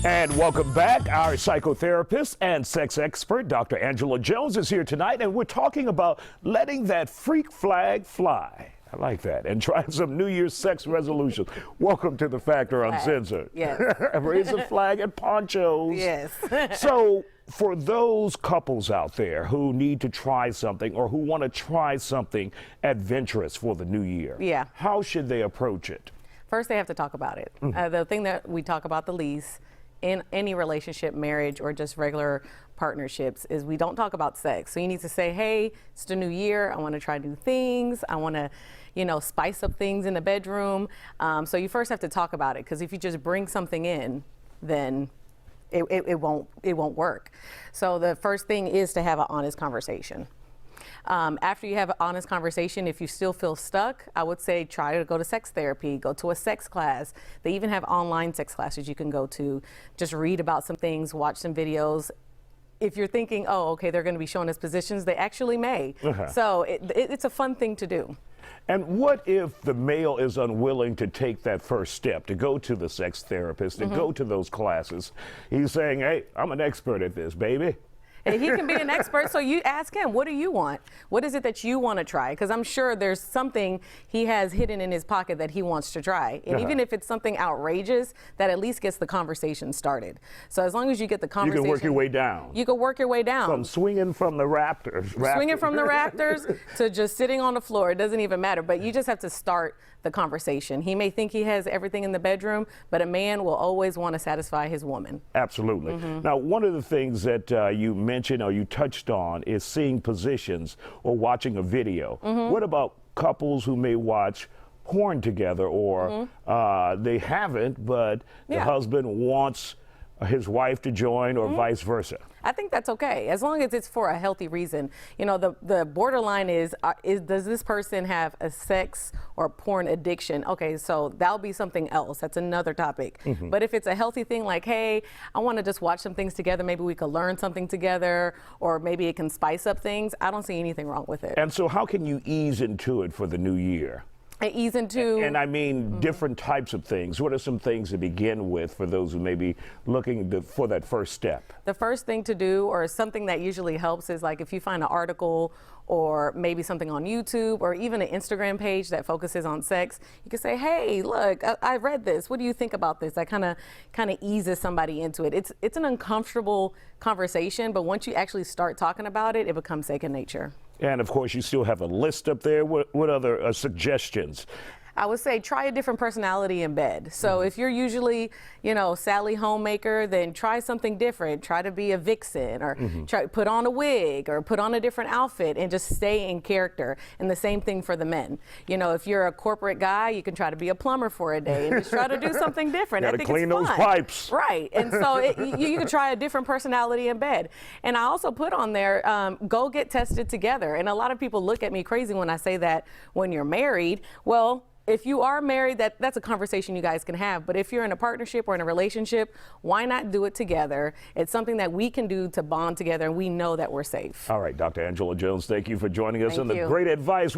And welcome back. Our psychotherapist and sex expert, Dr. Angela Jones, is here tonight, and we're talking about letting that freak flag fly. I like that. And trying some New Year's sex resolutions. Welcome to the Factor Uncensored. Yes. Raise a flag and ponchos. Yes. So, for those couples out there who need to try something or who want to try something adventurous for the new year, Yeah. how should they approach it? First, they have to talk about it. The thing that we talk about the least in any relationship, marriage, or just regular partnerships is we don't talk about sex. So you need to say, hey, it's the new year. I want to try new things. I want to, spice up things in the bedroom. So you first have to talk about it, because if you just bring something in, then it won't work. So the first thing is to have an honest conversation. After you have an honest conversation, if you still feel stuck, I would say try to go to sex therapy, go to a sex class. They even have online sex classes you can go to. Just read about some things, watch some videos. If you're thinking, oh, okay, they're going to be showing us positions, they actually may. So it's a fun thing to do. And what if the male is unwilling to take that first step, to go to the sex therapist, to go to those classes? He's saying, hey, I'm an expert at this, baby. And he can be an expert, so you ask him, what do you want? What is it that you want to try? Because I'm sure there's something he has hidden in his pocket that he wants to try. And even if it's something outrageous, that at least gets the conversation started. So as long as you get the conversation. You can work your way down. You can work your way down. From swinging from the rafters. Swinging from the rafters to just sitting on the floor. It doesn't even matter. But you just have to start the conversation. He may think he has everything in the bedroom, but a man will always want to satisfy his woman. Absolutely. Now, one of the things that you mentioned or you touched on is seeing positions or watching a video. What about couples who may watch porn together, or they haven't, but the husband wants his wife to join, or vice versa? I think that's okay, as long as it's for a healthy reason. The borderline is does this person have a sex or porn addiction? Okay, so that'll be something else. That's another topic. But if it's a healthy thing, like, hey, I want to just watch some things together, maybe we could learn something together, or maybe it can spice up things, I don't see anything wrong with it. And so how can you ease into it for the new year? Ease into. And I mean different types of things. What are some things to begin with for those who may be looking for that first step? The first thing to do, or something that usually helps, is like if you find an article or maybe something on YouTube or even an Instagram page that focuses on sex, you can say, hey, look, I read this. What do you think about this? That kind of eases somebody into it. It's an uncomfortable conversation, but once you actually start talking about it, it becomes second nature. And of course, you still have a list up there. What other suggestions? I would say try a different personality in bed. So if you're usually, Sally Homemaker, then try something different. Try to be a vixen, or try put on a wig, or put on a different outfit, and just stay in character. And the same thing for the men. If you're a corporate guy, you can try to be a plumber for a day and just try to do something different. I think clean those pipes. Right. And so you can try a different personality in bed. And I also put on there, go get tested together. And a lot of people look at me crazy when I say that when you're married. Well, if you are married, that's a conversation you guys can have. But if you're in a partnership or in a relationship, why not do it together? It's something that we can do to bond together, and we know that we're safe. All right, Dr. Angela Jones, thank you for joining us, Thank and the you. great advice.